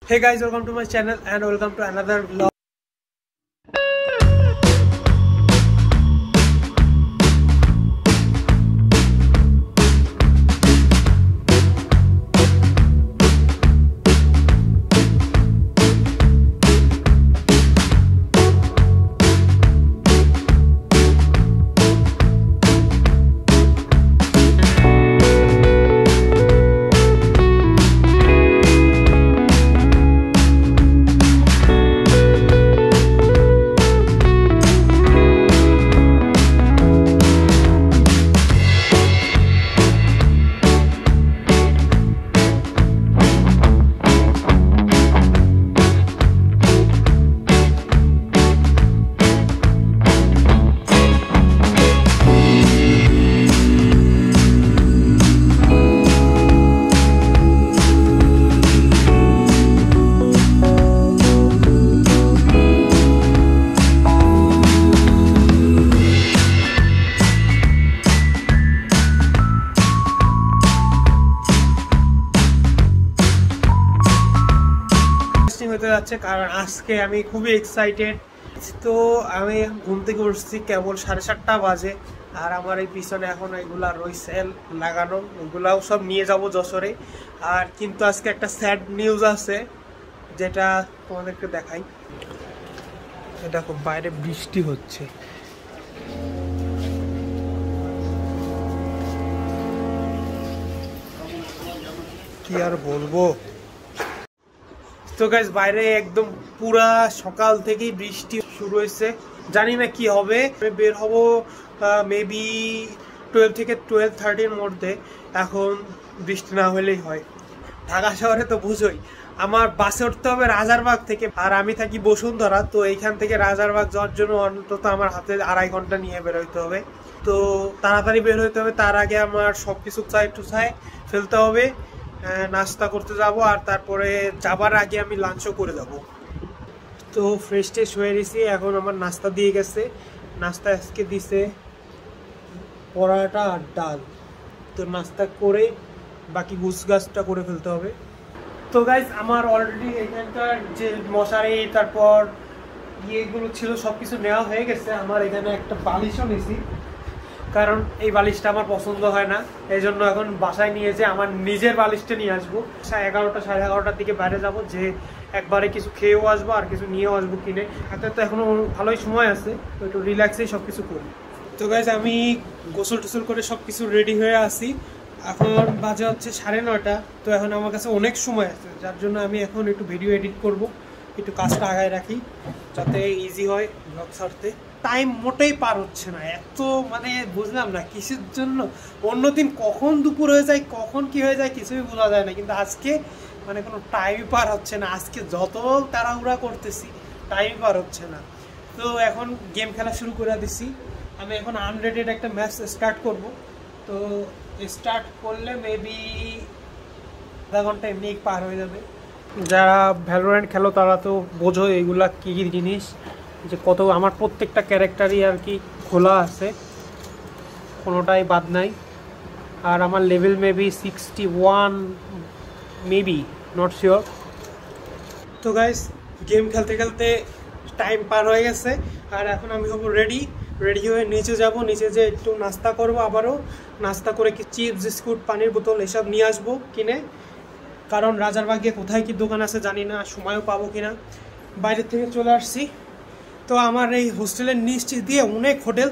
Hey guys, welcome to my channel and welcome to another vlog. হতে যাচ্ছে কারণ আজকে আমি খুবই এক্সাইটেড। তো আমি ঘুম থেকে উঠছি কেবল 7:30 বাজে, আর আমার এই পিছনে এখন এগুলা রয়েছে লাগানো, ওগুলাও সব নিয়ে যাব যশোরে। আর কিন্তু আজকে একটা স্যাড নিউজ আছে যেটা তোমাদেরকে দেখাই। দেখো বাইরে বৃষ্টি হচ্ছে, কি আর বলবো। তো গাইস বাইরে একদম পুরা সকাল থেকেই বৃষ্টি শুরু হয়েছে, জানি না কি হবে। বের হব মেবি 12 থেকে 12:30 মধ্যে। এখন বৃষ্টি না হলেই হয়। ঢাকা শহরে তো বুঝোই, আমার বাসে উঠতে হবে রাজারবাগ থেকে, আর আমি থাকি বসুন্ধরা। তো এইখান থেকে রাজারবাগ যাওয়ার জন্য অন্তত আমার হাতে 2.5 ঘন্টা নিয়ে বের হইতে হবে। তো তাড়াতাড়ি বের হইতে হবে, তার আগে আমার সবকিছু টুচাই ফেলতে হবে, নাস্তা করতে যাব, আর তারপরে যাবার আগে আমি লাঞ্চও করে যাব। তো ফ্রেশ ট্রেশ হয়ে গেছি, এখন আমার নাস্তা দিয়ে গেছে। নাস্তা আজকে দিছে পরোটা আর ডাল। তো নাস্তা করে বাকি গুছগাছটা করে ফেলতে হবে। তো গাইজ আমার অলরেডি এখানকার যে মশারি তারপর ইয়েগুলো ছিল সব কিছু নেওয়া হয়ে গেছে। আমার এখানে একটা বালিশও নিয়েছি, কারণ এই বালিশটা আমার পছন্দ হয় না, এই জন্য এখন বাসায় নিয়ে যে আমার নিজের বালিশটা নিয়ে আসবো। 11টা 11:30 দিকে বাইরে যাব, যে একবারে কিছু খেয়েও আসবো আর কিছু নিয়েও আসবো কিনে। হাতে তো এখনো ভালোই সময় আছে, তো একটু রিল্যাক্সেই সব কিছু করি। তো গাইজ আমি গোসল টোসল করে সব কিছু রেডি হয়ে আসি। এখন বাজে হচ্ছে 9:30। তো এখন আমার কাছে অনেক সময় আছে, যার জন্য আমি এখন একটু ভিডিও এডিট করব, একটু কাজটা আগায় রাখি যাতে ইজি হয় ব্লগ ছাড়তে। টাইম মোটেই পার হচ্ছে না, এত মানে বুঝলাম না কিসের জন্য। অন্যদিন কখন দুপুর হয়ে যায়, কখন কি হয়ে যায় কিছুই বোঝা যায় না, কিন্তু আজকে মানে কোনো টাইম পার হচ্ছে না। আজকে যত তাড়াহুড়া করতেছি টাইম পার হচ্ছে না। তো এখন গেম খেলা শুরু করে দিছি। আমি এখন আনরেটেড একটা ম্যাচ স্টার্ট করব। তো স্টার্ট করলে মেবি আধা ঘন্টা এমনি পার হয়ে যাবে। যারা ভ্যালোরেন্ট খেলো তারা তো বোঝো এগুলা কী কী জিনিস, যে কত আমার প্রত্যেকটা ক্যারেক্টারই আর কি খোলা আছে, কোনোটাই বাদ নাই। আর আমার level maybe 61, maybe not sure. তো গাইস গেম খেলতে খেলতে টাইম পার হয়ে গেছে, আর এখন আমি হব রেডি হয়ে নিচে যাব। নিচে যে একটু নাস্তা করব, আবারও নাস্তা করে কি চিপস বিস্কুট পানির বোতল এসব নিয়ে আসবো কিনে, কারণ রাজারবাগে কোথায় কি দোকান আছে জানি না, সময়ও পাবো কিনা। বাইরের থেকে চলে আসছি। তো আমার এই হোস্টেলের নিচ দিয়ে অনেক হোটেল,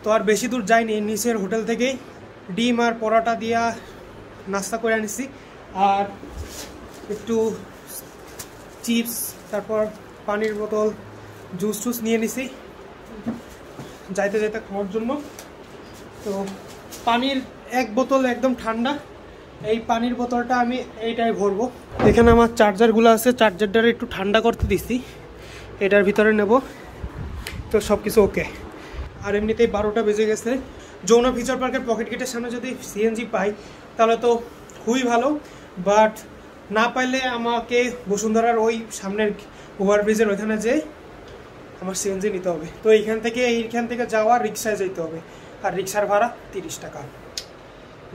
তো আর বেশি দূর যাইনি, নিচের হোটেল থেকেই ডিম আর পরোটা দিয়া নাস্তা করে আনিছি, আর একটু চিপস তারপর পানির বোতল জুস টুস নিয়ে নিছি যাইতে যাইতে খাওয়ার জন্য। তো পানির এক বোতল একদম ঠান্ডা, এই পানির বোতলটা আমি এইটাই ভরবো। এখানে আমার চার্জারগুলো আছে, চার্জারটা একটু ঠান্ডা করতে দিছি, এটার ভিতরে নেব। তো সব কিছু ওকে। আর এমনিতেই 12টা বেজে গেছে। যমুনা ফিউচার পার্কের পকেট গেটের সামনে যদি সিএনজি পাই তাহলে তো খুবই ভালো, বাট না পাইলে আমাকে বসুন্ধরার ওই সামনের ওভারব্রিজের ওইখানে যেয়ে আমার সিএনজি নিতে হবে। তো এইখান থেকে যাওয়া রিক্সায় যেতে হবে, আর রিক্সার ভাড়া 30 টাকা।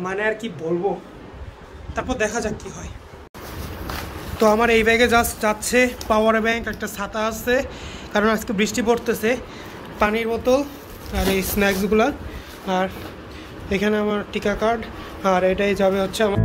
মানে আর কি বলবো, তারপর দেখা যাক কি হয়। তো আমার এই ব্যাগে জাস্ট যাচ্ছে পাওয়ার ব্যাংক, একটা ছাতা আছে কারণ আজকে বৃষ্টি পড়তেছে, পানির বোতল আর এই স্ন্যাক্সগুলো, আর এখানে আমার টিকা কার্ড, আর এটাই যাবে হচ্ছে আমার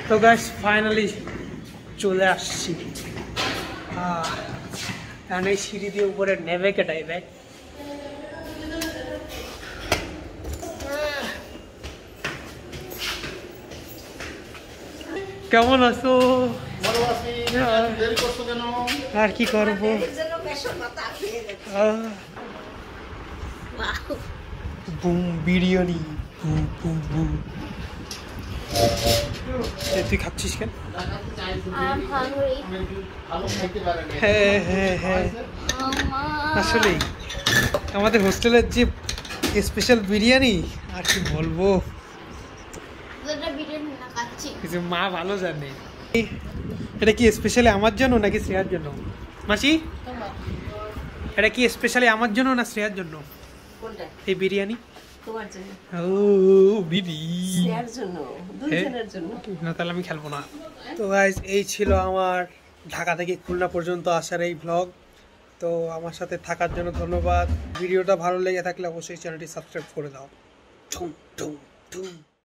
তো গাইস ফাইনালি চলে আসছি, কারণ এই সিঁড়ি দিয়ে উপরে নেমে কেটাই দেয়। কেমন আছো? আর কি করবো, বুম বিরিয়ানি। তুই খাচ্ছিস কেন? হ্যাঁ হ্যাঁ হ্যাঁ, আসলেই আমাদের হোস্টেলের যে স্পেশাল বিরিয়ানি, আর কি বলবো, কিছু মা ভালো জানে। এটা কি স্পেশালি আমার জন্য নাকি শ্রেয়ার জন্য? মাসি, এটা কি স্পেশালি আমার জন্য না শ্রেয়ার জন্য এই বিরিয়ানি? তোমার জন্য। ও বিবি, শ্রেয়ার জন্য, দুইজনের জন্য। না তাহলে আমি খেলবো না। তো গাইস এই ছিল আমার ঢাকা থেকে খুলনা পর্যন্ত আসার এই ব্লগ। তো আমার সাথে থাকার জন্য ধন্যবাদ। ভিডিওটা ভালো লেগে থাকলে অবশ্যই চ্যানেলটি সাবস্ক্রাইব করে দাও।